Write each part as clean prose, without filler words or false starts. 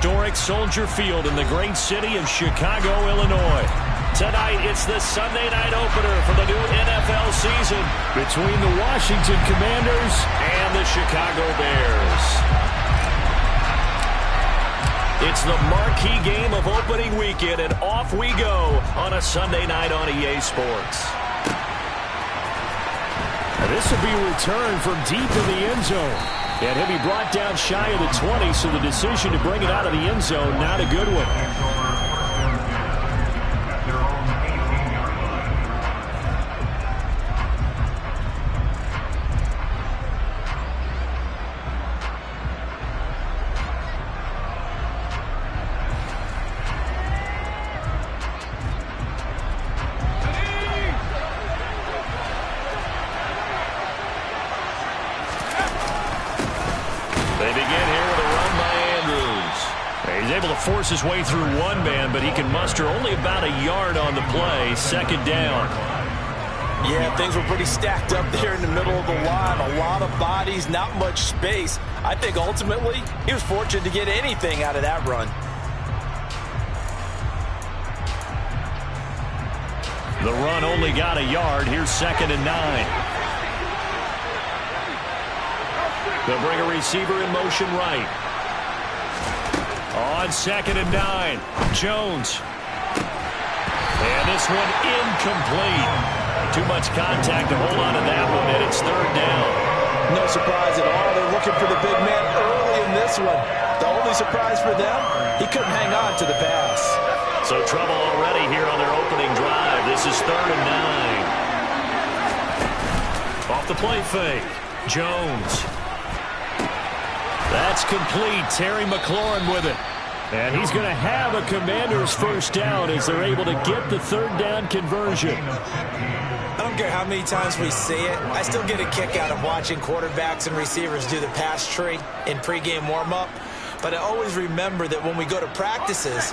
Historic Soldier Field in the great city of Chicago, Illinois. Tonight, it's the Sunday night opener for the new NFL season between the Washington Commanders and the Chicago Bears. It's the marquee game of opening weekend, and off we go on a Sunday night on EA Sports. This will be a return from deep in the end zone. And he'll be brought down shy of the 20, so the decision to bring it out of the end zone, not a good one. Force his way through one man, but he can muster only about a yard on the play. Second down. Yeah, things were pretty stacked up there in the middle of the line. A lot of bodies, not much space. I think ultimately he was fortunate to get anything out of that run. The run only got a yard. Here's 2nd and 9. They'll bring a receiver in motion right. On 2nd and 9, Jones. And this one incomplete. Too much contact to hold on to that one, and it's 3rd down. No surprise at all. They're looking for the big man early in this one. The only surprise for them, he couldn't hang on to the pass. So trouble already here on their opening drive. This is 3rd and 9. Off the play fake, Jones. That's complete. Terry McLaurin with it. And he's going to have a Commanders first down as they're able to get the 3rd down conversion. I don't care how many times we see it. I still get a kick out of watching quarterbacks and receivers do the pass tree in pregame warm-up. But I always remember that when we go to practices,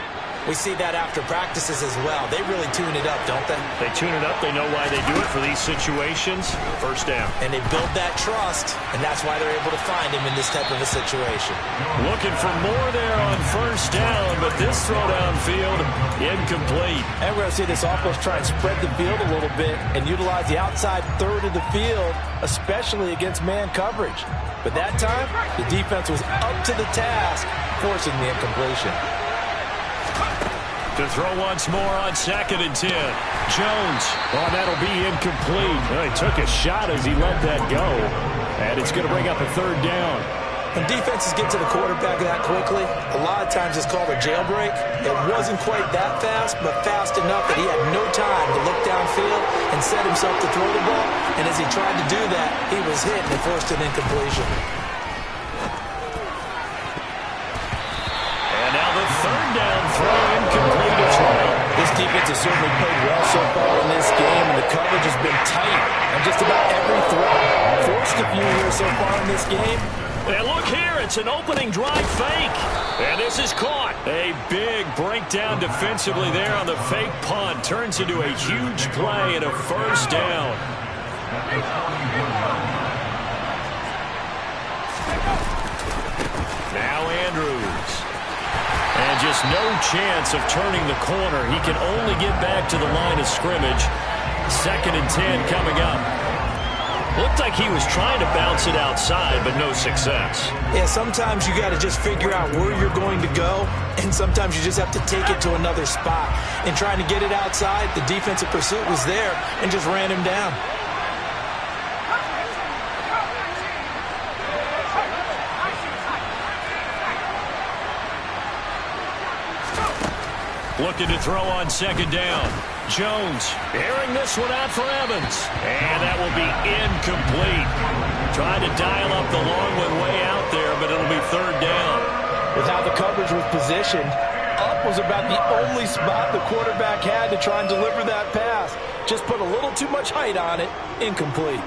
we see that after practices as well. They really tune it up, don't they? They tune it up. They know why they do it for these situations. First down. And they build that trust, and that's why they're able to find him in this type of a situation. Looking for more there on first down, but this throw downfield, incomplete. And we're going to see this offense try and spread the field a little bit and utilize the outside third of the field, especially against man coverage. But that time, the defense was up to the task, forcing the incompletion. To throw once more on 2nd and 10. Jones. Oh, that'll be incomplete. Well, he took a shot as he let that go. And it's going to bring up a 3rd down. When defenses get to the quarterback that quickly, a lot of times it's called a jailbreak. It wasn't quite that fast, but fast enough that he had no time to look downfield and set himself to throw the ball. And as he tried to do that, he was hit and forced an incompletion. And now the 3rd down throw incomplete as well. This defense has certainly played well so far in this game, and the coverage has been tight on just about every throw. Forced a few here so far in this game. And look here, it's an opening drive fake. And this is caught. A big breakdown defensively there on the fake punt. Turns into a huge play and a first down. Now Andrews. And just no chance of turning the corner. He can only get back to the line of scrimmage. 2nd and 10 coming up. Looked like he was trying to bounce it outside, but no success. Yeah, sometimes you got to just figure out where you're going to go, and sometimes you just have to take it to another spot. And trying to get it outside, the defensive pursuit was there and just ran him down. Looking to throw on 2nd down. Jones airing this one out for Evans. And that will be incomplete. Trying to dial up the long one way out there, but it'll be 3rd down. With how the coverage was positioned, up was about the only spot the quarterback had to try and deliver that pass. Just put a little too much height on it. Incomplete.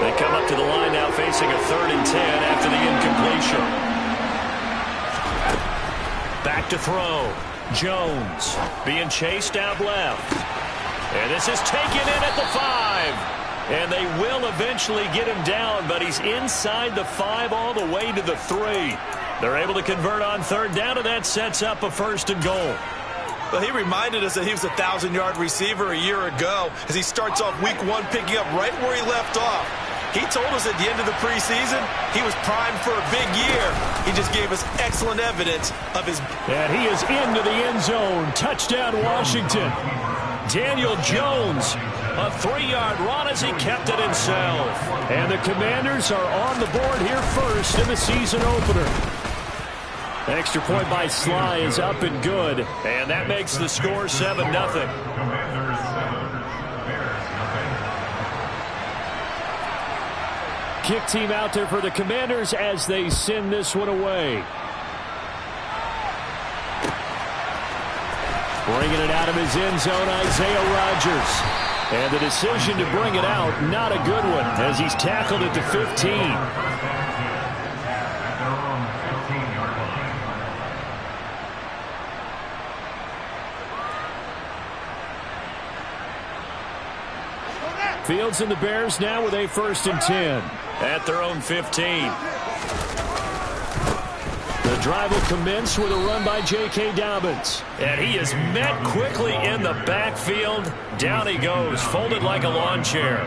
They come up to the line now facing a 3rd and 10 after the incompletion. Back to throw. Jones being chased out left. And this is taken in at the 5. And they will eventually get him down, but he's inside the 5 all the way to the 3. They're able to convert on third down, and that sets up a 1st and goal. Well, he reminded us that he was a 1,000-yard receiver a year ago as he starts off week 1 picking up right where he left off. He told us at the end of the preseason he was primed for a big year. He just gave us excellent evidence of his... And he is into the end zone. Touchdown, Washington. Daniel Jones, a 3-yard run as he kept it himself. And the Commanders are on the board here first in the season opener. Extra point by Sly is up and good. And that makes the score 7-0. Kick team out there for the Commanders as they send this one away. Bringing it out of his end zone, Isaiah Rodgers. And the decision to bring it out, not a good one, as he's tackled at the 15. Fields and the Bears now with a 1st and 10 at their own 15. The drive will commence with a run by J.K. Dobbins. And he is met quickly in the backfield. Down he goes, folded like a lawn chair.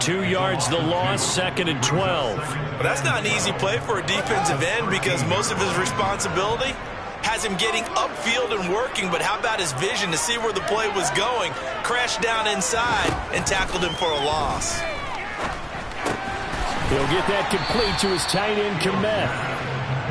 2 yards the loss, 2nd and 12. Well, that's not an easy play for a defensive end because most of his responsibility has him getting upfield and working, but how about his vision to see where the play was going? Crashed down inside and tackled him for a loss. He'll get that complete to his tight end, Kmet.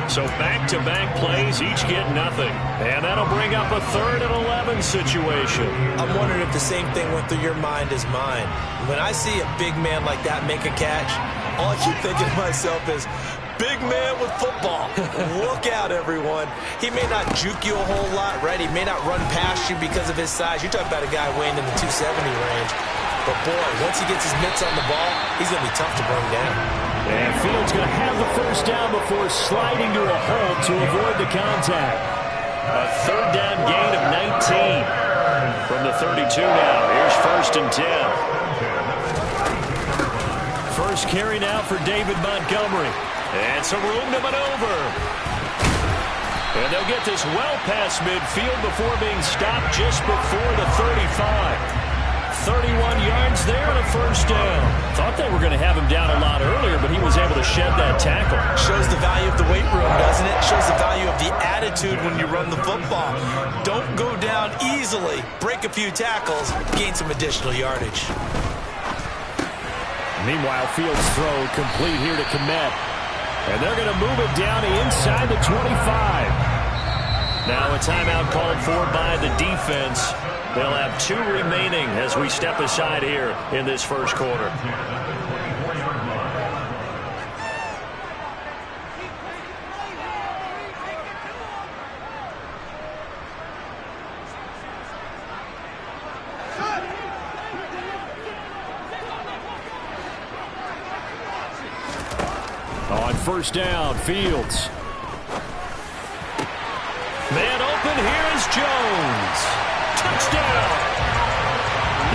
So back-to-back plays, each get nothing. And that'll bring up a 3rd and 11 situation. I'm wondering if the same thing went through your mind as mine. When I see a big man like that make a catch, all I keep thinking to myself is, big man with football. Look out, everyone. He may not juke you a whole lot, right? He may not run past you because of his size. You're talking about a guy weighing in the 270 range. But, boy, once he gets his mitts on the ball, he's going to be tough to bring down. And Fields going to have the 1st down before sliding to a hold to avoid the contact. A 3rd down gain of 19 from the 32 now. Here's 1st and 10. First carry now for David Montgomery. And some room to maneuver. And they'll get this well past midfield before being stopped just before the 35. 31 yards there and a 1st down. Thought they were going to have him down a lot earlier, but he was able to shed that tackle. Shows the value of the weight room, doesn't it? Shows the value of the attitude when you run the football. Don't go down easily. Break a few tackles. Gain some additional yardage. Meanwhile, Fields' throw complete here to Kmet. And they're going to move it down inside the 25. Now a timeout called for by the defense. They'll have 2 remaining as we step aside here in this 1st quarter. On 1st down, Fields. Man open, here is Jones. Touchdown!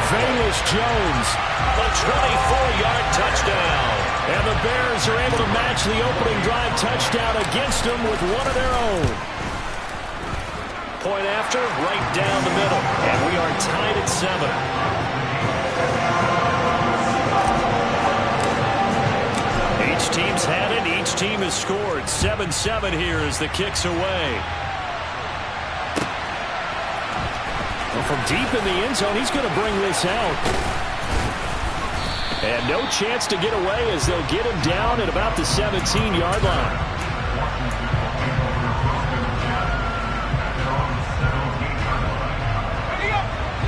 Velus Jones, a 24-yard touchdown. And the Bears are able to match the opening drive touchdown against them with one of their own. Point after, right down the middle. And we are tied at 7. Each team's had it. Each team has scored. 7-7 here as the kick's away. From deep in the end zone, he's going to bring this out. And no chance to get away as they'll get him down at about the 17-yard line.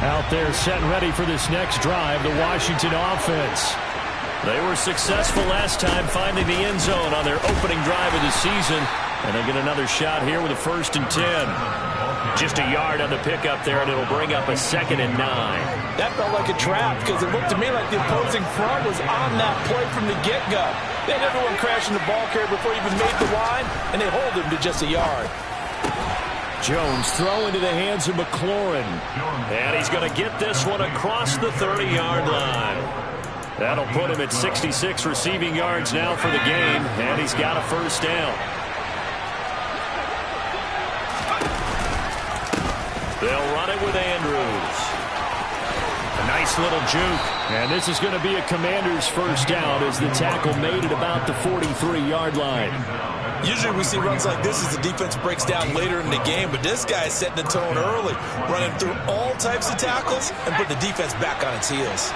Out there set and ready for this next drive, the Washington offense. They were successful last time finding the end zone on their opening drive of the season. And they get another shot here with a 1st and 10. Just a yard on the pickup there, and it'll bring up a 2nd and 9. That felt like a trap because it looked to me like the opposing front was on that play from the get-go. They had everyone crashing the ball carrier before he even made the line, and they hold him to just a yard. Jones throw into the hands of McLaurin. And he's going to get this one across the 30-yard line. That'll put him at 66 receiving yards now for the game, and he's got a first down. They'll run it with Andrews. A nice little juke. And this is going to be a Commanders first down as the tackle made it about the 43-yard line. Usually we see runs like this as the defense breaks down later in the game, but this guy is setting the tone early, running through all types of tackles and put the defense back on its heels.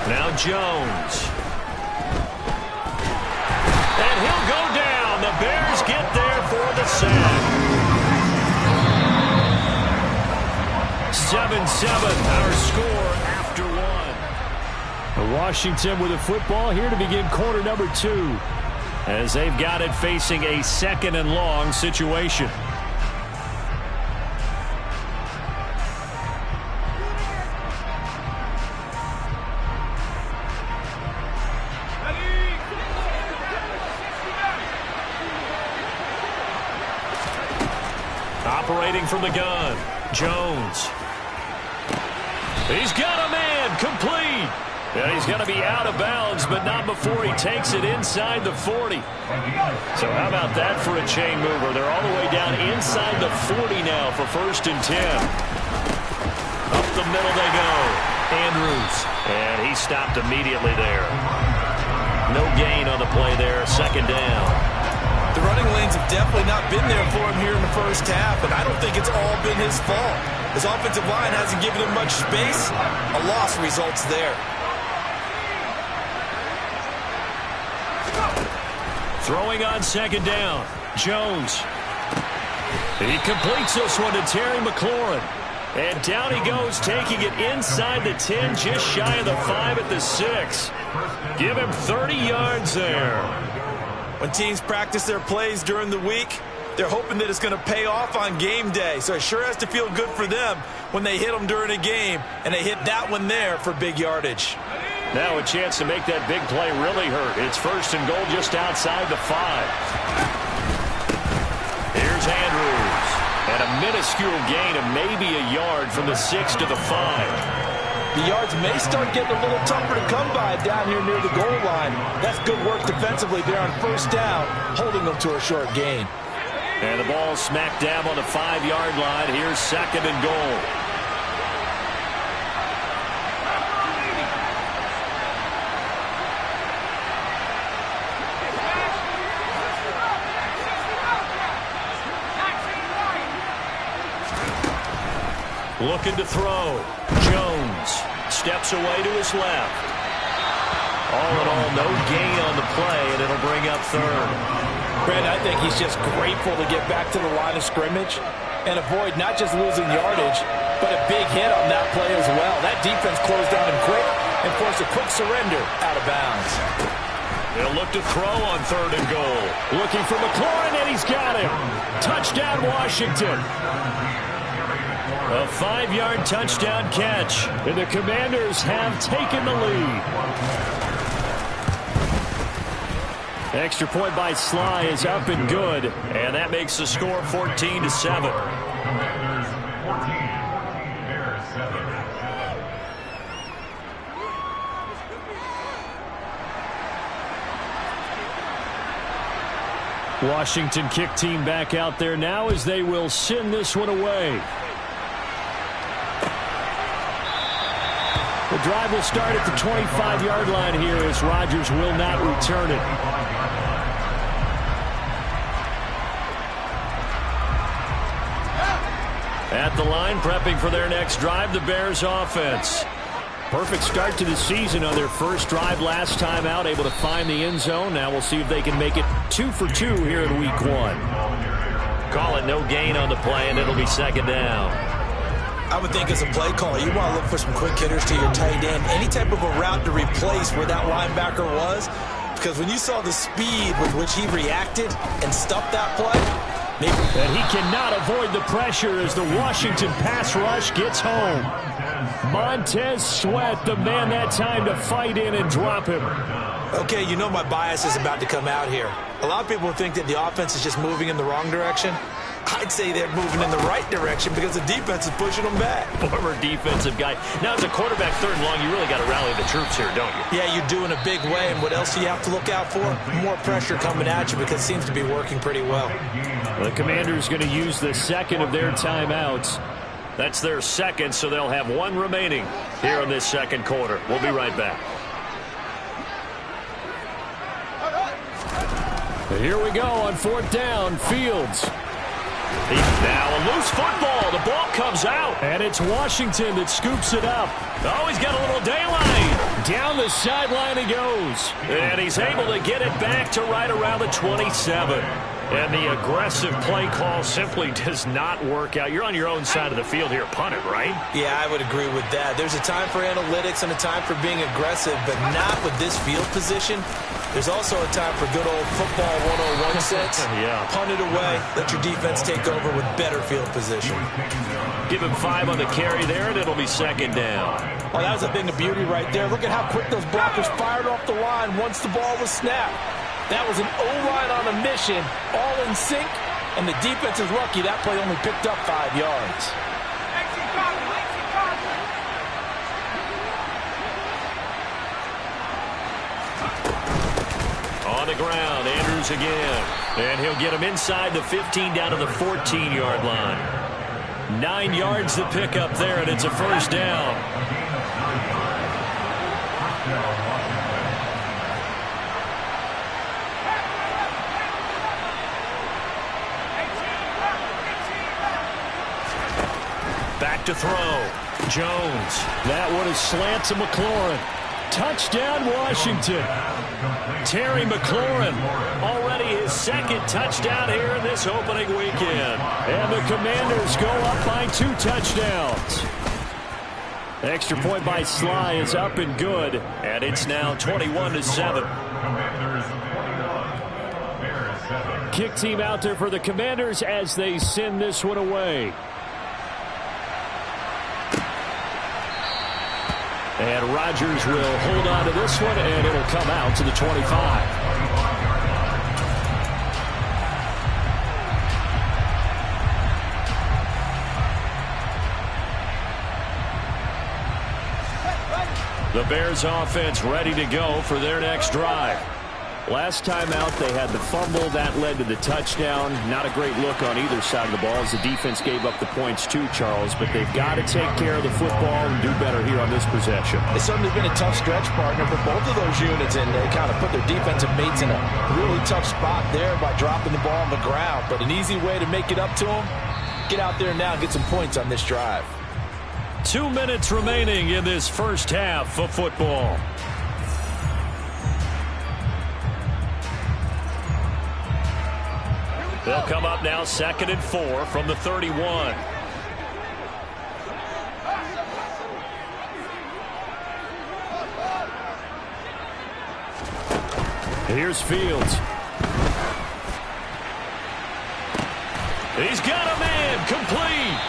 Now Jones. And he'll go down. The Bears get there for the sack. 7-7, our score after one. Washington with a football here to begin quarter number 2, as they've got it facing a 2nd and long situation. Operating from the gun, Jones. He's got a man, complete. And he's going to be out of bounds, but not before he takes it inside the 40. So how about that for a chain mover? They're all the way down inside the 40 now for 1st and 10. Up the middle they go. Andrews. And he stopped immediately there. No gain on the play there, 2nd down. The running lanes have definitely not been there for him here in the first half, and I don't think it's all been his fault. His offensive line hasn't given him much space. A loss results there. Throwing on 2nd down, Jones. He completes this one to Terry McLaurin. And down he goes, taking it inside the 10, just shy of the 5 at the 6. Give him 30 yards there. When teams practice their plays during the week, they're hoping that it's going to pay off on game day. So it sure has to feel good for them when they hit them during a game, and they hit that one there for big yardage. Now a chance to make that big play really hurt. It's 1st and goal just outside the 5. Here's Andrews. And a minuscule gain of maybe a yard from the 6 to the 5. The yards may start getting a little tougher to come by down here near the goal line. That's good work defensively there on 1st down, holding them to a short gain. And the ball smack dab on the 5-yard line. Here's 2nd and goal. Looking to throw. Jones steps away to his left. All in all, no gain on the play, and it'll bring up 3rd. Brent, I think he's just grateful to get back to the line of scrimmage and avoid not just losing yardage, but a big hit on that play as well. That defense closed on him quick and forced a quick surrender out of bounds. They'll look to throw on 3rd and goal. Looking for McLaurin, and he's got him. Touchdown, Washington. A 5-yard touchdown catch, and the Commanders have taken the lead. Extra point by Sly is up and good, and that makes the score 14-7. Washington kick team back out there now as they will send this one away. The drive will start at the 25-yard line here as Rodgers will not return it. At the line, prepping for their next drive, the Bears offense. Perfect start to the season on their first drive last time out, able to find the end zone. Now we'll see if they can make it 2 for 2 here in week 1. Call it no gain on the play, and it'll be 2nd down. I would think as a play caller, you want to look for some quick hitters to your tight end, any type of a route to replace where that linebacker was, because when you saw the speed with which he reacted and stuffed that play, maybe. And he cannot avoid the pressure as the Washington pass rush gets home. Montez Sweat, the man that time to fight in and drop him. Okay, you know my bias is about to come out here. A lot of people think that the offense is just moving in the wrong direction. I'd say they're moving in the right direction because the defense is pushing them back. Former defensive guy. Now, as a quarterback, third and long, you really got to rally the troops here, don't you? Yeah, you do in a big way. And what else do you have to look out for? More pressure coming at you because it seems to be working pretty well. The Commanders going to use the second of their timeouts. That's their second, so they'll have one remaining here in this second quarter. We'll be right back. Here we go on fourth down. Fields. Now a loose football. The ball comes out. And it's Washington that scoops it up. Oh, he's got a little daylight. Down the sideline he goes. And he's able to get it back to right around the 27. And the aggressive play call simply does not work out. You're on your own side of the field here. Punt it, right? Yeah, I would agree with that. There's a time for analytics and a time for being aggressive, but not with this field position. There's also a time for good old football 101 sense. Yeah. Punt it away. Let your defense take over with better field position. Give him 5 on the carry there, and it'll be second down. Oh, that was a thing of beauty right there. Look at how quick those blockers fired off the line once the ball was snapped. That was an O-line on a mission, all in sync, and the defense is lucky that play only picked up 5 yards. On the ground, Andrews again. And he'll get him inside the 15 down to the 14-yard line. 9 yards to pick up there, and it's a first down. Back to throw. Jones. That one is slant to McLaurin. Touchdown, Washington. Terry McLaurin, already his second touchdown here in this opening weekend. And the Commanders go up by 2 touchdowns. Extra point by Sly is up and good. And it's now 21-7. Kick team out there for the Commanders as they send this one away. And Rodgers will hold on to this one, and it'll come out to the 25. The Bears offense ready to go for their next drive. Last time out, they had the fumble. That led to the touchdown. Not a great look on either side of the ball as the defense gave up the points too, Charles. But they've got to take care of the football and do better here on this possession. It's certainly been a tough stretch, partner, for both of those units, and they kind of put their defensive mates in a really tough spot there by dropping the ball on the ground. But an easy way to make it up to them, get out there now and get some points on this drive. 2 minutes remaining in this first half of football. They'll come up now 2nd and 4 from the 31. Here's Fields. He's got a man complete.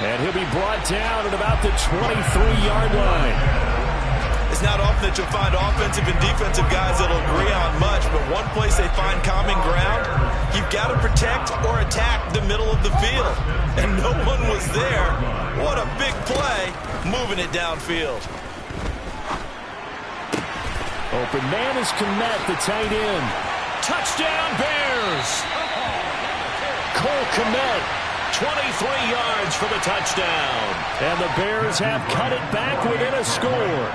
And he'll be brought down at about the 23-yard line. It's not often that you'll find offensive and defensive guys that'll agree on much, but one place they find common ground, you've got to protect or attack the middle of the field. And no one was there. What a big play, moving it downfield. Open man is Kmet, the tight end. Touchdown, Bears! Cole Kmet, 23 yards for the touchdown. And the Bears have cut it back within a score.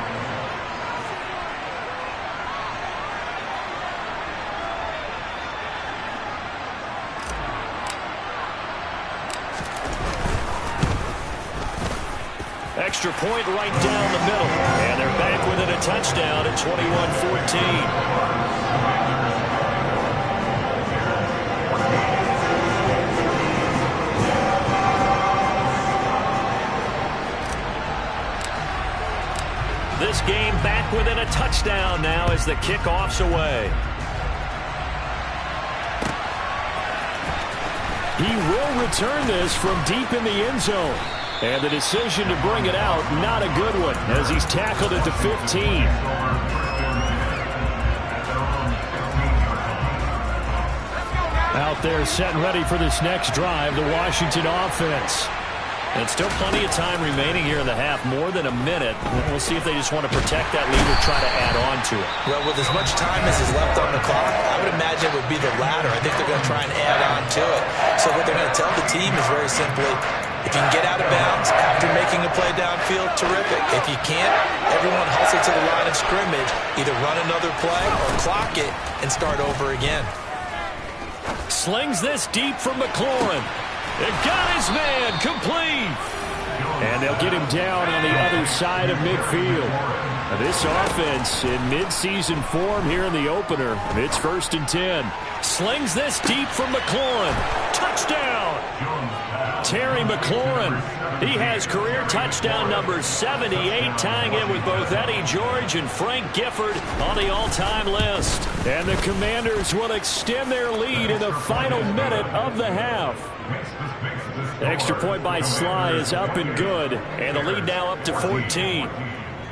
Extra point right down the middle. And they're back within a touchdown at 21-14. This game back within a touchdown now as the kickoff's away. He will return this from deep in the end zone. And the decision to bring it out, not a good one, as he's tackled at the 15. Out there set and ready for this next drive, the Washington offense. And still plenty of time remaining here in the half, more than a minute. We'll see if they just want to protect that lead or try to add on to it. Well, with as much time as is left on the clock, I would imagine it would be the latter. I think they're going to try and add on to it. So what they're going to tell the team is very simply, if you can get out of bounds after making a play downfield, terrific. If you can't, everyone hustle to the line of scrimmage, either run another play or clock it and start over again. Slings this deep from McLaurin. It got his man complete. And they'll get him down on the other side of midfield. Now this offense in midseason form here in the opener. It's 1st and 10. Slings this deep from McLaurin. Touchdown. Terry McLaurin. He has career touchdown number 78, tying it with both Eddie George and Frank Gifford on the all-time list. And the Commanders will extend their lead in the final minute of the half. The extra point by Sly is up and good, and the lead now up to 14.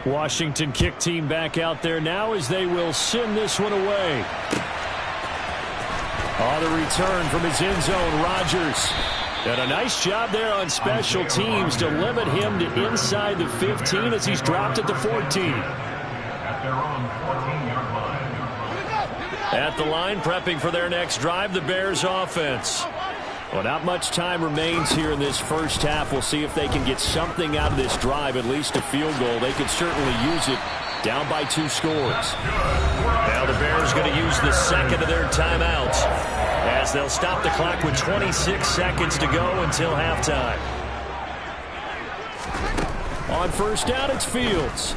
Washington kick team back out there now as they will send this one away. On the return from his end zone, Rodgers. And a nice job there on special teams to limit him to inside the 15 as he's dropped at the 14. At the line, prepping for their next drive, the Bears offense. Well, not much time remains here in this first half. We'll see if they can get something out of this drive, at least a field goal. They could certainly use it down by 2 scores. Now the Bears going to use the second of their timeouts as they'll stop the clock with 26 seconds to go until halftime. On first down, it's Fields.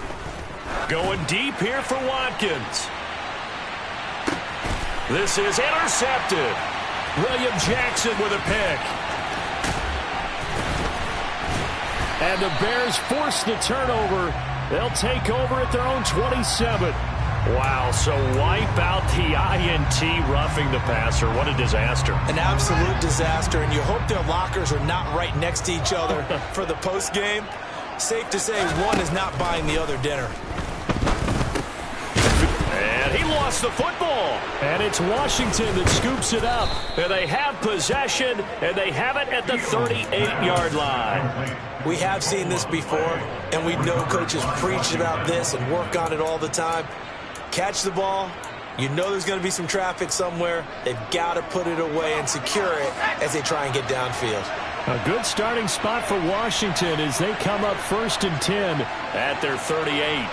Going deep here for Watkins. This is intercepted. William Jackson with a pick. And the Bears force the turnover. They'll take over at their own 27. Wow, so wipe out the INT roughing the passer. What a disaster. An absolute disaster, and you hope their lockers are not right next to each other for the postgame. Safe to say one is not buying the other dinner. And he lost the football. And it's Washington that scoops it up. And they have possession, and they have it at the 38-yard line. We have seen this before, and we know coaches preach about this and work on it all the time. Catch the ball. You know there's going to be some traffic somewhere. They've got to put it away and secure it as they try and get downfield. A good starting spot for Washington as they come up 1st and 10 at their 38.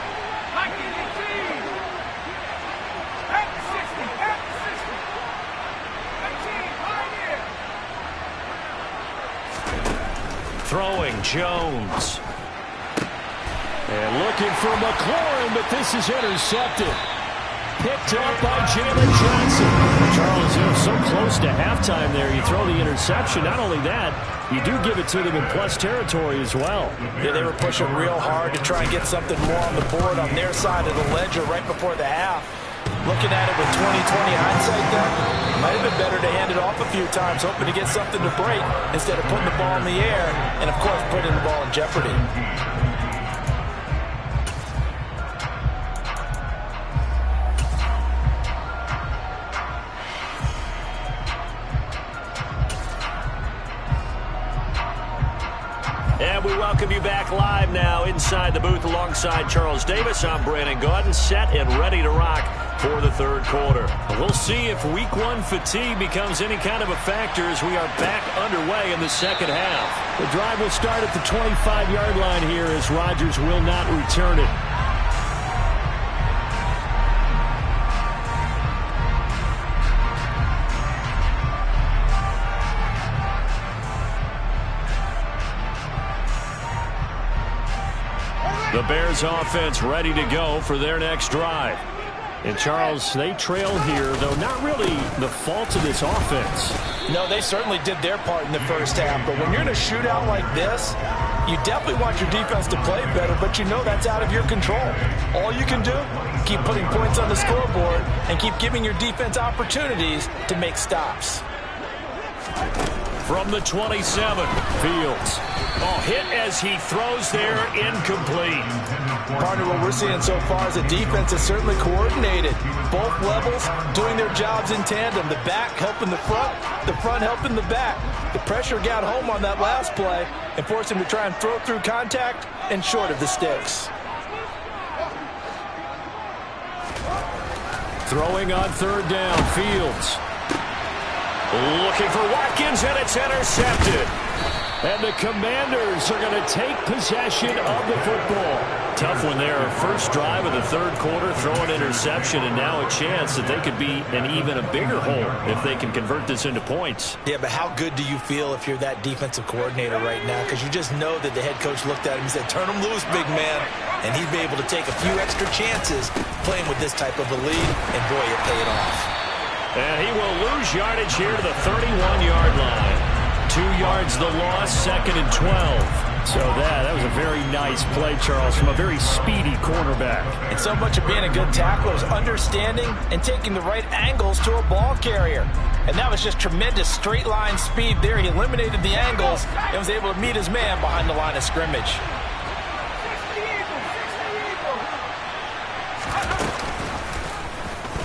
Throwing Jones. And looking for McLaurin, but this is intercepted. Picked up by Jalen Johnson. Charles, so close to halftime there. You throw the interception. Not only that, you do give it to them in plus territory as well. Yeah, they were pushing real hard to try and get something more on the board on their side of the ledger right before the half. Looking at it with 20/20 hindsight there, might have been better to hand it off a few times, hoping to get something to break instead of putting the ball in the air and, of course, putting the ball in jeopardy. And we welcome you back live now inside the booth alongside Charles Davis. I'm Brandon Gaudin, set and ready to rock for the third quarter. We'll see if week 1 fatigue becomes any kind of a factor as we are back underway in the second half. The drive will start at the 25-yard line here as Rodgers will not return it. The Bears offense ready to go for their next drive. And Charles, they trail here, though not really the fault of this offense. No, they certainly did their part in the first half, but when you're in a shootout like this, you definitely want your defense to play better, but you know that's out of your control. All you can do, keep putting points on the scoreboard and keep giving your defense opportunities to make stops. from the 27. Fields. Oh, hit as he throws there, incomplete. Partner, what we're seeing so far is the defense is certainly coordinated. Both levels doing their jobs in tandem. The back helping the front helping the back. The pressure got home on that last play and forced him to try and throw through contact and short of the sticks. Throwing on third down, Fields. Looking for Watkins, and it's intercepted. And the Commanders are going to take possession of the football. Tough one there. First drive of the third quarter, throw an interception, and now a chance that they could be in even a bigger hole if they can convert this into points. Yeah, but how good do you feel if you're that defensive coordinator right now? Because you just know that the head coach looked at him and said, turn him loose, big man. And he'd be able to take a few extra chances playing with this type of a lead, and boy, it paid off. And he will lose yardage here to the 31-yard line. 2 yards the loss, 2nd and 12. So that was a very nice play, Charles, from a very speedy cornerback. And so much of being a good tackler is understanding and taking the right angles to a ball carrier. And that was just tremendous straight line speed there. He eliminated the angles and was able to meet his man behind the line of scrimmage.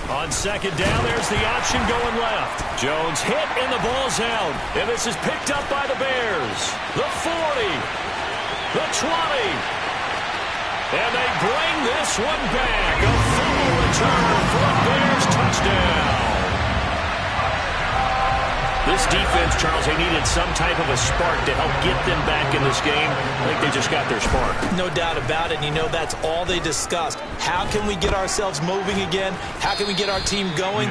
On second down, there's the option going left. Jones hit, and the ball's out. And this is picked up by the Bears. The 40. The 20. And they bring this one back. A fumble return for a Bears touchdown. This defense, Charles, they needed some type of a spark to help get them back in this game. I think they just got their spark. No doubt about it. And you know that's all they discussed. How can we get ourselves moving again? How can we get our team going?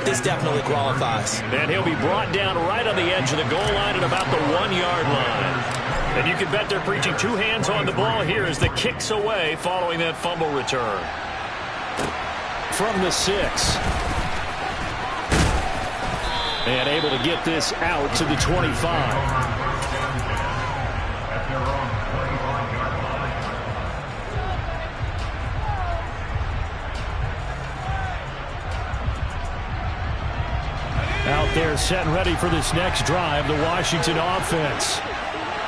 This definitely qualifies. And he'll be brought down right on the edge of the goal line at about the 1-yard line. And you can bet they're preaching 2 hands on the ball here as the kick's away following that fumble return. From the 6. And able to get this out to the 25. Out there set and ready for this next drive, the Washington offense.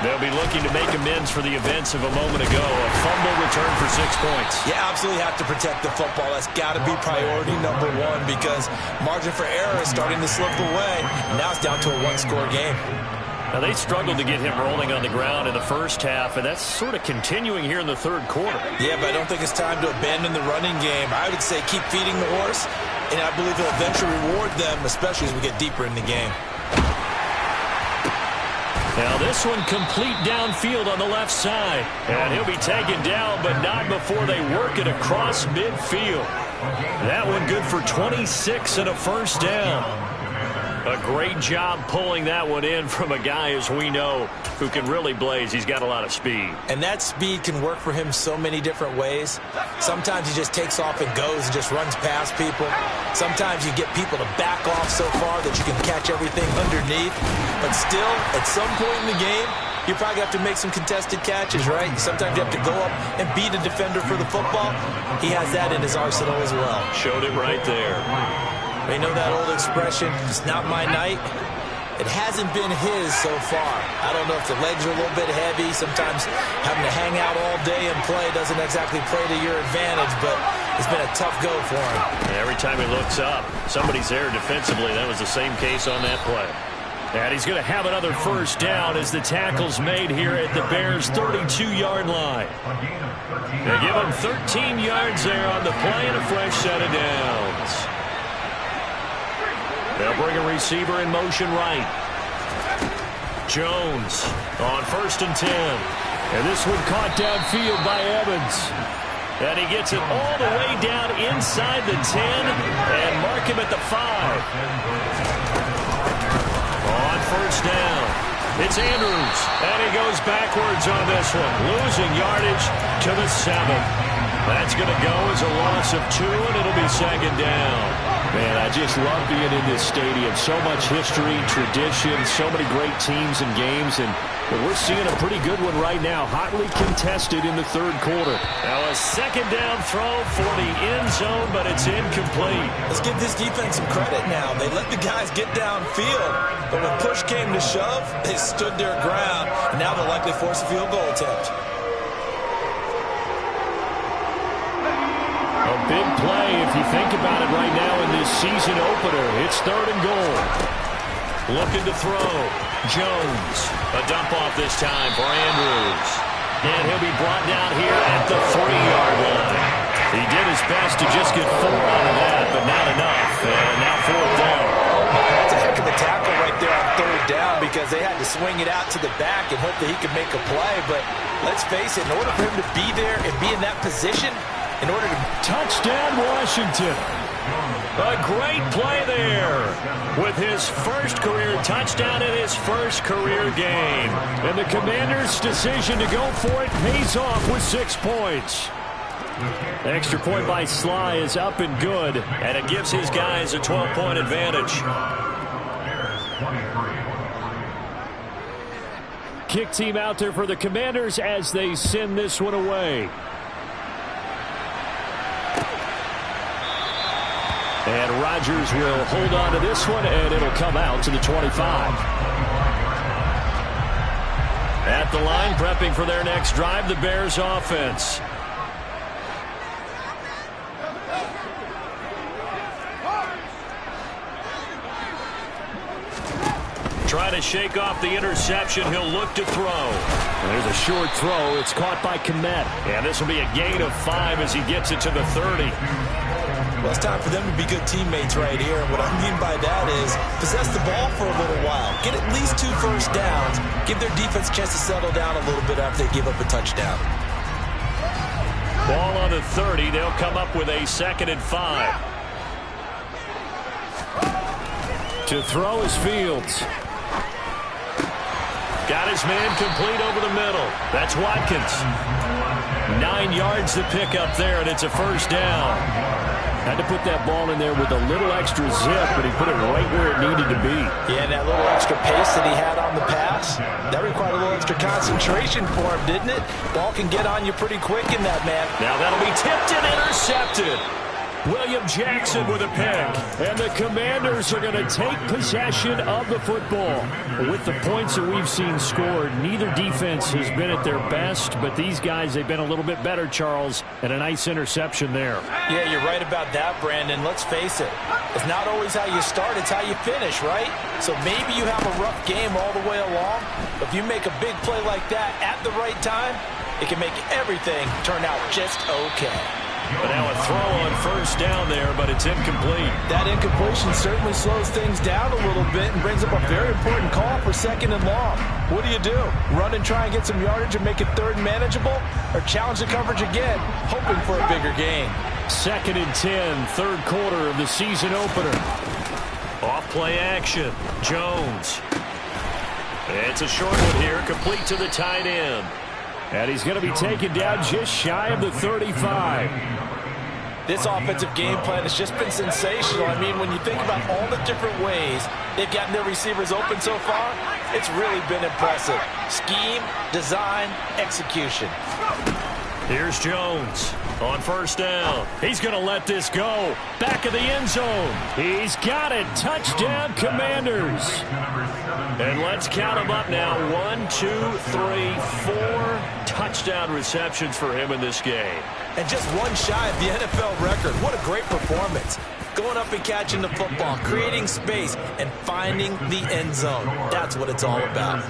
They'll be looking to make amends for the events of a moment ago. A fumble return for 6 points. You absolutely have to protect the football. That's got to be priority number one because margin for error is starting to slip away. Now it's down to a 1-score game. Now, they struggled to get him rolling on the ground in the first half, and that's sort of continuing here in the third quarter. Yeah, but I don't think it's time to abandon the running game. I would say keep feeding the horse, and I believe he'll eventually reward them, especially as we get deeper in the game. Now this one complete downfield on the left side. And he'll be taken down, but not before they work it across midfield. That one good for 26 and a first down. A great job pulling that one in from a guy, as we know, who can really blaze. He's got a lot of speed. And that speed can work for him so many different ways. Sometimes he just takes off and goes and just runs past people. Sometimes you get people to back off so far that you can catch everything underneath. But still, at some point in the game, you probably have to make some contested catches, right? Sometimes you have to go up and beat a defender for the football. He has that in his arsenal as well. Showed it right there. They know that old expression, it's not my night. It hasn't been his so far. I don't know if the legs are a little bit heavy. Sometimes having to hang out all day and play doesn't exactly play to your advantage, but it's been a tough go for him. Every time he looks up, somebody's there defensively. That was the same case on that play. And he's going to have another first down as the tackle's made here at the Bears' 32-yard line. They give him 13 yards there on the play and a fresh set of downs. They'll bring a receiver in motion right. Jones on 1st and 10. And this one caught downfield by Evans. And he gets it all the way down inside the 10 and mark him at the 5. On 1st down, it's Andrews. And he goes backwards on this one, losing yardage to the 7. That's going to go as a loss of 2, and it'll be 2nd down. Man, I just love being in this stadium. So much history, tradition, so many great teams and games, and we're seeing a pretty good one right now. Hotly contested in the third quarter. Now a second down throw for the end zone, but it's incomplete. Let's give this defense some credit now. They let the guys get downfield, but when push came to shove, they stood their ground, and now they'll likely force a field goal attempt. A big play if you think about it right now in this season opener. It's 3rd and goal. Looking to throw. Jones. A dump off this time for Andrews. And he'll be brought down here at the 3-yard line. He did his best to just get 4 out of that, but not enough. And now 4th down. That's a heck of a tackle right there on 3rd down because they had to swing it out to the back and hope that he could make a play. But let's face it, in order for him to be there and be in that position, in order to... Touchdown, Washington. A great play there with his first career touchdown in his first career game. And the Commanders' decision to go for it pays off with 6 points. Extra point by Sly is up and good, and it gives his guys a 12-point advantage. Kick team out there for the Commanders as they send this one away. And Rodgers will hold on to this one, and it'll come out to the 25. At the line, prepping for their next drive, the Bears offense. Try to shake off the interception. He'll look to throw. There's a short throw. It's caught by Kmet. And this will be a gain of 5 as he gets it to the 30. Well, it's time for them to be good teammates right here. And what I mean by that is possess the ball for a little while. Get at least 2 first downs. Give their defense a chance to settle down a little bit after they give up a touchdown. Ball on the 30. They'll come up with a 2nd and 5. To throw is Fields. Got his man complete over the middle. That's Watkins. 9 yards to pick up there, and it's a first down. Had to put that ball in there with a little extra zip, but he put it right where it needed to be. Yeah, and that little extra pace that he had on the pass, that required a little extra concentration for him, didn't it? Ball can get on you pretty quick in that, man. Now that'll be tipped and intercepted. William Jackson with a pick. And the Commanders are going to take possession of the football. With the points that we've seen scored, neither defense has been at their best, but these guys, they've been a little bit better, Charles, and a nice interception there. Yeah, you're right about that, Brandon. Let's face it. It's not always how you start, it's how you finish, right? So maybe you have a rough game all the way along, but if you make a big play like that at the right time, it can make everything turn out just okay. But now a throw on first down there, but it's incomplete. That incompletion certainly slows things down a little bit and brings up a very important call for 2nd and long. What do? Run and try and get some yardage and make it 3rd and manageable? Or challenge the coverage again, hoping for a bigger gain? 2nd and 10, 3rd quarter of the season opener. Off play action. Jones. It's a short one here, complete to the tight end. And he's going to be taken down just shy of the 35. This offensive game plan has just been sensational. I mean, when you think about all the different ways they've gotten their receivers open so far, it's really been impressive. Scheme, design, execution. Here's Jones on first down. He's going to let this go. Back of the end zone. He's got it. Touchdown, Commanders. And let's count them up now. 1, 2, 3, 4 touchdown receptions for him in this game. And just one shy of the NFL record. What a great performance. Going up and catching the football, creating space, and finding the end zone. That's what it's all about.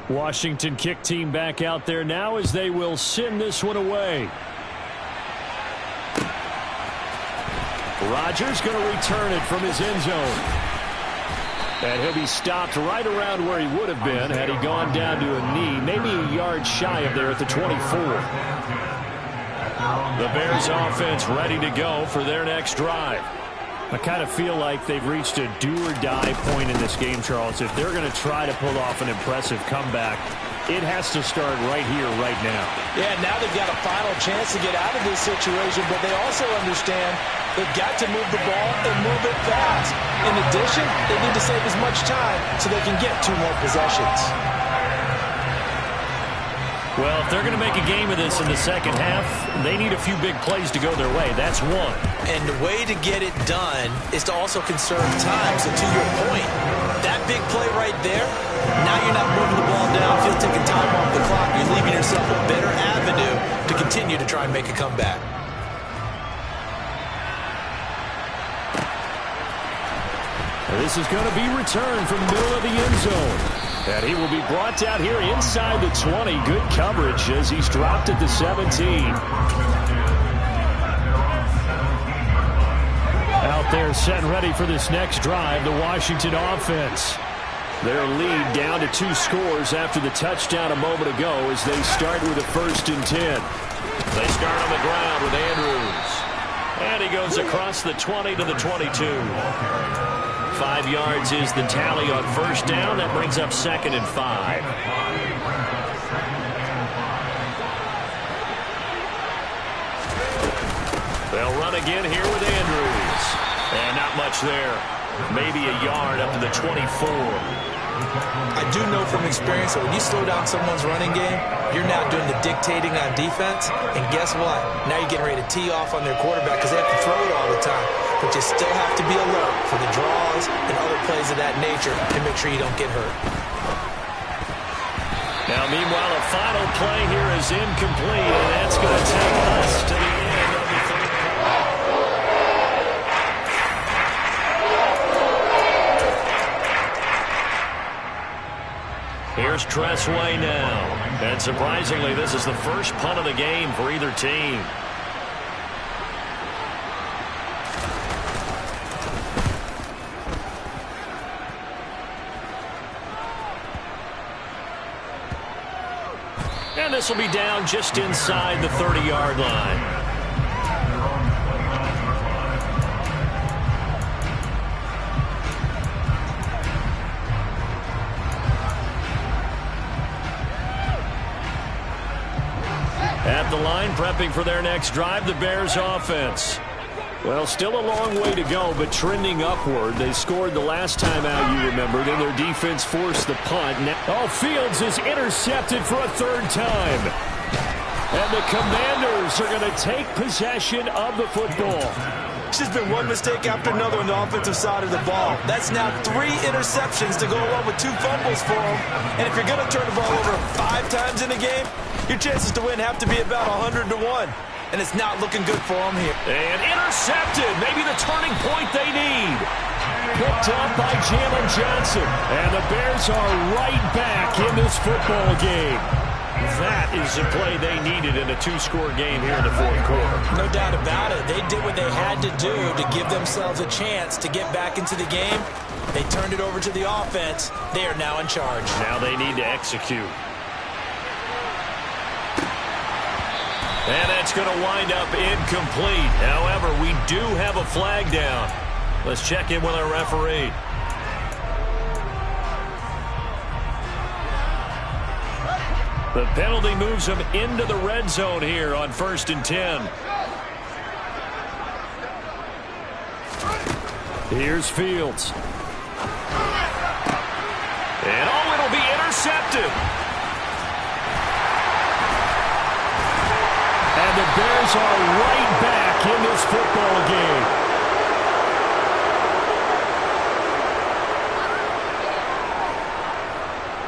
Washington kick team back out there now as they will send this one away. Rodgers going to return it from his end zone. And he'll be stopped right around where he would have been had he gone down to a knee, maybe a yard shy of there at the 24. The Bears offense ready to go for their next drive. I kind of feel like they've reached a do-or-die point in this game, Charles. If they're going to try to pull off an impressive comeback, it has to start right here, right now. Yeah, now they've got a final chance to get out of this situation, but they also understand they've got to move the ball and move it fast. In addition, they need to save as much time so they can get 2 more possessions. Well, if they're going to make a game of this in the second half, they need a few big plays to go their way. That's one. And the way to get it done is to also conserve time. So to your point, that big play right there, now you're not moving the ball downfield, taking time off the clock. You're leaving yourself a better avenue to continue to try and make a comeback. This is going to be returned from the middle of the end zone. And he will be brought down here inside the 20. Good coverage as he's dropped at the 17. Out there set and ready for this next drive, the Washington offense. Their lead down to 2 scores after the touchdown a moment ago as they start with a 1st and 10. They start on the ground with Andrews. And he goes across the 20 to the 22. 5 yards is the tally on 1st down. That brings up 2nd and 5. They'll run again here with Andrews. And not much there. Maybe a yard up to the 24. I do know from experience that when you slow down someone's running game, you're now doing the dictating on defense. And guess what? Now you're getting ready to tee off on their quarterback because they have to throw it all the time. But you still have to be alert for the draws and other plays of that nature to make sure you don't get hurt. Now, meanwhile, a final play here is incomplete, and that's going to take us to the end of the 3rd quarter. Here's Tressway now. And surprisingly, this is the first punt of the game for either team. And this will be down just inside the 30-yard line. At the line, prepping for their next drive, the Bears offense. Well, still a long way to go, but trending upward. They scored the last time out, you remembered, and their defense forced the punt. Now, Fields is intercepted for a 3rd time. And the Commanders are going to take possession of the football. It's just been one mistake after another on the offensive side of the ball. That's now 3 interceptions to go along with 2 fumbles for them. And if you're going to turn the ball over 5 times in a game, your chances to win have to be about 100 to 1. And it's not looking good for them here. And intercepted. Maybe the turning point they need. Picked up by Jalen Johnson. And the Bears are right back in this football game. That is the play they needed in a 2-score game here in the 4th quarter. No doubt about it. They did what they had to do to give themselves a chance to get back into the game. They turned it over to the offense. They are now in charge. Now they need to execute. And that's going to wind up incomplete. However, we do have a flag down. Let's check in with our referee. The penalty moves him into the red zone here on 1st and 10. Here's Fields. And it'll be intercepted. And the Bears are right back in this football game.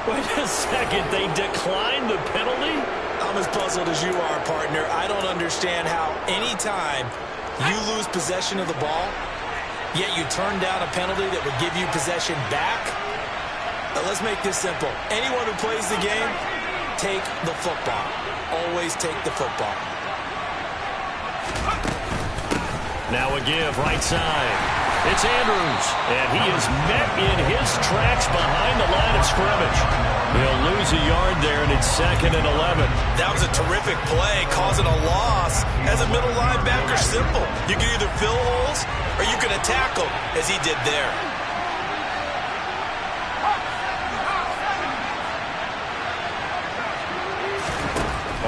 Wait a second, they declined the penalty? I'm as puzzled as you are, partner. I don't understand how any time you lose possession of the ball, yet you turn down a penalty that would give you possession back. Let's make this simple. Anyone who plays the game, take the football. Always take the football. Now a give, right side. It's Andrews, and he is met in his tracks behind the line of scrimmage. He'll lose a yard there, and it's 2nd and 11. That was a terrific play, causing a loss. As a middle linebacker, simple. You can either fill holes or you can attack them, as he did there.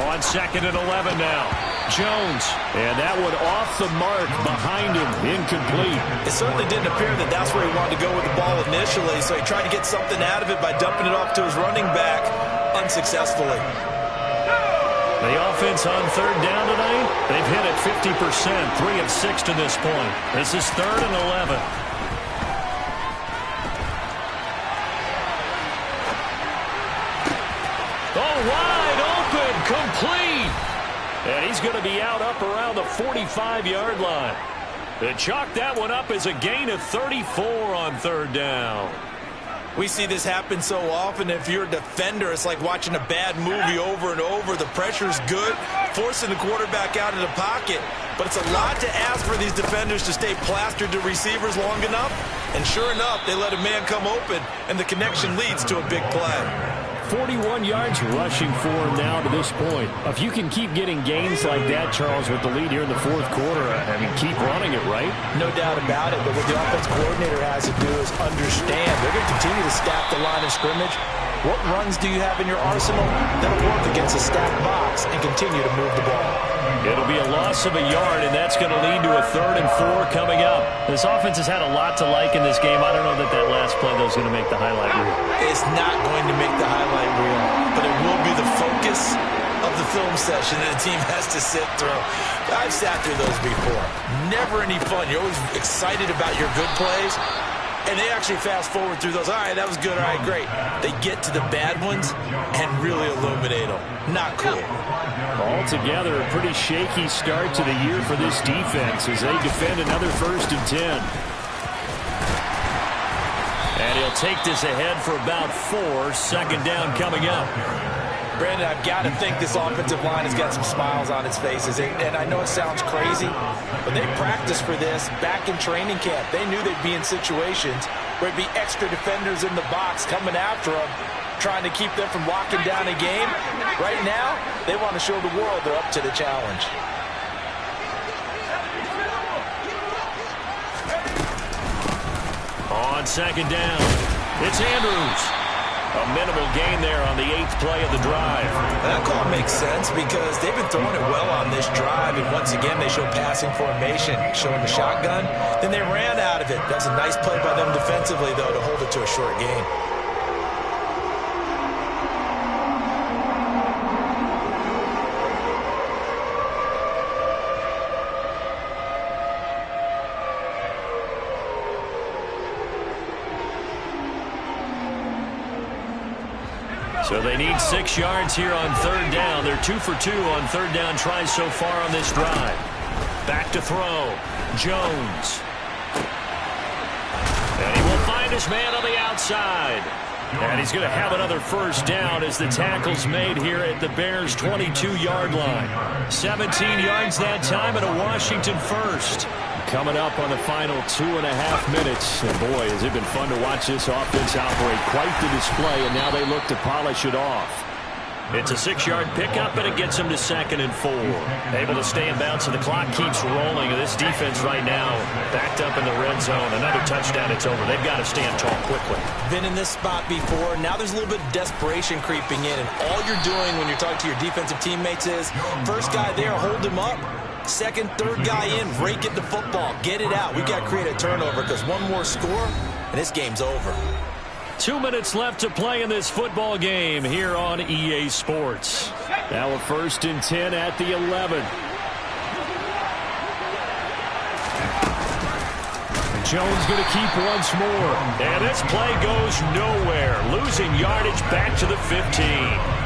On 2nd and 11 now. Jones. And that one off the mark behind him. Incomplete. It certainly didn't appear that that's where he wanted to go with the ball initially, so he tried to get something out of it by dumping it off to his running back unsuccessfully. The offense on 3rd down tonight, they've hit it 50%, 3 of 6 to this point. This is 3rd and 11. Oh, wide open, complete. And he's going to be out up around the 45-yard line. They chalk that one up as a gain of 34 on 3rd down. We see this happen so often. If you're a defender, it's like watching a bad movie over and over. The pressure's good, forcing the quarterback out of the pocket. But it's a lot to ask for these defenders to stay plastered to receivers long enough. And sure enough, they let a man come open, and the connection leads to a big play. 41 yards rushing for him now to this point. If you can keep getting gains like that, Charles, with the lead here in the 4th quarter, I mean, keep running it, right? No doubt about it, but what the offense coordinator has to do is understand. They're going to continue to stack the line of scrimmage. What runs do you have in your arsenal that'll work against a stacked box and continue to move the ball? It'll be a loss of a yard, and that's going to lead to a 3rd and 4 coming up. This offense has had a lot to like in this game. I don't know that that last play, though, is going to make the highlight reel. It's not going to make the highlight reel, but it will be the focus of the film session that the team has to sit through. I've sat through those before. Never any fun. You're always excited about your good plays, and they actually fast forward through those. All right, that was good. All right, great. They get to the bad ones and really illuminate them. Not cool. Altogether, a pretty shaky start to the year for this defense as they defend another 1st and 10. And he'll take this ahead for about 4. 2nd down coming up. Brandon, I've got to think this offensive line has got some smiles on its faces. And I know it sounds crazy, but they practiced for this back in training camp. They knew they'd be in situations where it'd be extra defenders in the box coming after them, trying to keep them from locking down a game. Right now, they want to show the world they're up to the challenge. On 2nd down, it's Andrews. A minimal gain there on the 8th play of the drive. That call makes sense because they've been throwing it well on this drive, and once again they show passing formation, showing the shotgun. Then they ran out of it. That's a nice play by them defensively, though, to hold it to a short gain. So they need 6 yards here on 3rd down. They're 2 for 2 on 3rd down tries so far on this drive. Back to throw. Jones. And he will find his man on the outside. And he's going to have another 1st down as the tackle's made here at the Bears' 22-yard line. 17 yards that time and a Washington 1st. Coming up on the final 2.5 minutes. And boy, has it been fun to watch this offense operate. Quite the display, and now they look to polish it off. It's a 6-yard pickup, and it gets them to 2nd and 4. Able to stay in bounds, so the clock keeps rolling. This defense right now backed up in the red zone. Another touchdown, it's over. They've got to stand tall quickly. Been in this spot before. Now there's a little bit of desperation creeping in, and all you're doing when you're talking to your defensive teammates is, first guy there, hold him up. 2nd, 3rd guy in, rake at the football. Get it out. We've got to create a turnover because one more score, and this game's over. 2 minutes left to play in this football game here on EA Sports. Now a 1st and 10 at the 11. Jones going to keep once more. And this play goes nowhere. Losing yardage back to the 15.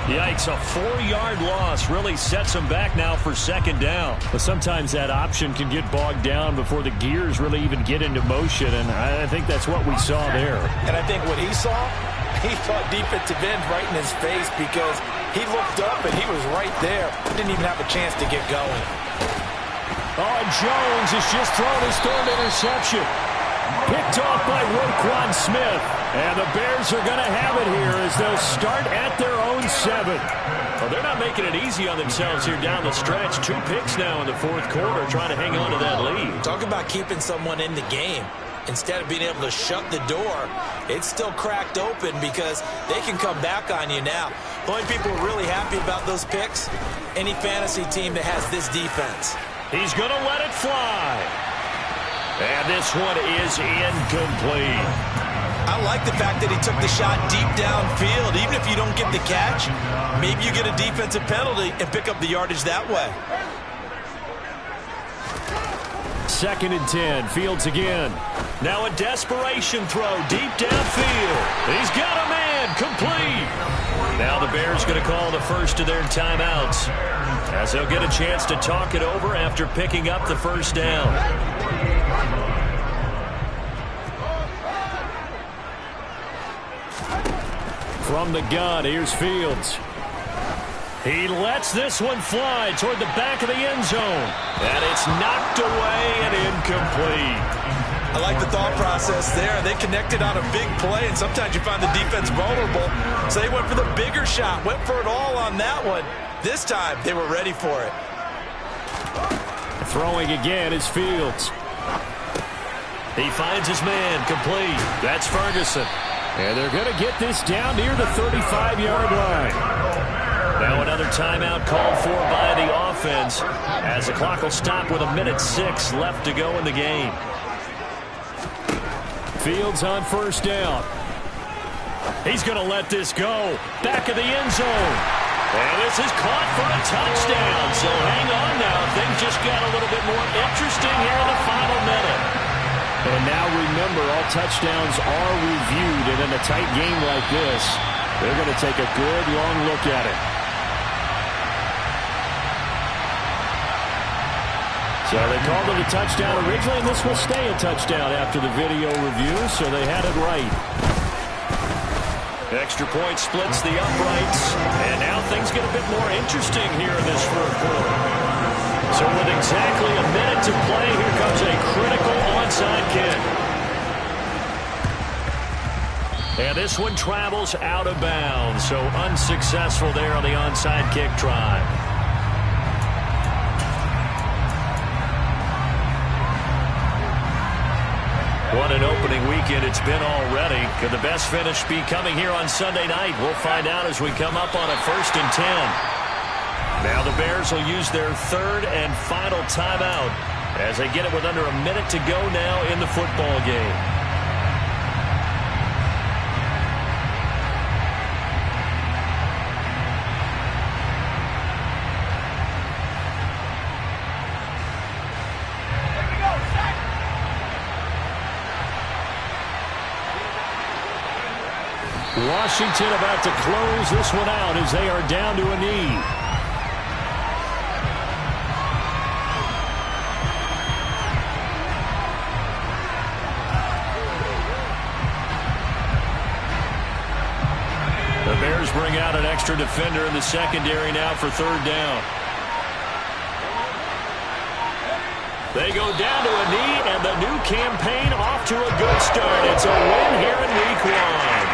Yikes, a 4-yard loss really sets them back now for 2nd down. But sometimes that option can get bogged down before the gears really even get into motion, and I think that's what we saw there. And I think what he saw defensive end right in his face because he looked up and he was right there. Didn't even have a chance to get going. Oh, Jones has just thrown his 3rd interception. Picked off by Roquan Smith. And the Bears are going to have it here as they'll start at their own 7. Well, they're not making it easy on themselves here down the stretch. 2 picks now in the 4th quarter trying to hang on to that lead. Talk about keeping someone in the game. instead of being able to shut the door, it's still cracked open because they can come back on you now. The only people really happy about those picks, any fantasy team that has this defense. He's going to let it fly. And this one is incomplete. I like the fact that he took the shot deep downfield. Even if you don't get the catch, maybe you get a defensive penalty and pick up the yardage that way. 2nd and 10. Fields again. Now a desperation throw deep downfield. He's got a man. Complete. Now the Bears going to call the first of their timeouts, as they'll get a chance to talk it over after picking up the first down. From the gun, here's Fields. He lets this one fly toward the back of the end zone. And it's knocked away and incomplete. I like the thought process there. They connected on a big play, and sometimes you find the defense vulnerable. So they went for the bigger shot, went for it all on that one. This time, they were ready for it. Throwing again is Fields. He finds his man, complete. That's Ferguson. And they're going to get this down near the 35-yard line. Now another timeout called for by the offense, as the clock will stop with 1:06 left to go in the game. Fields on first down. He's going to let this go. Back of the end zone. And this is caught for a touchdown. So hang on now. Things just got a little bit more interesting here in the final minute. And now remember, all touchdowns are reviewed. And in a tight game like this, they're going to take a good long look at it. So they called it a touchdown originally, and this will stay a touchdown after the video review, so they had it right. Extra point splits the uprights, and now things get a bit more interesting here in this fourth quarter. So with exactly a minute to play, here comes a critical onside kick. And this one travels out of bounds, so unsuccessful there on the onside kick try. What an opening weekend it's been already. Could the best finish be coming here on Sunday night? We'll find out as we come up on a 1st and 10. Now the Bears will use their 3rd and final timeout as they get it with under a minute to go now in the football game. Washington about to close this one out as they are down to a knee. The Bears bring out an extra defender in the secondary now for 3rd down. They go down to a knee, and the new campaign off to a good start. It's a win here in week 1.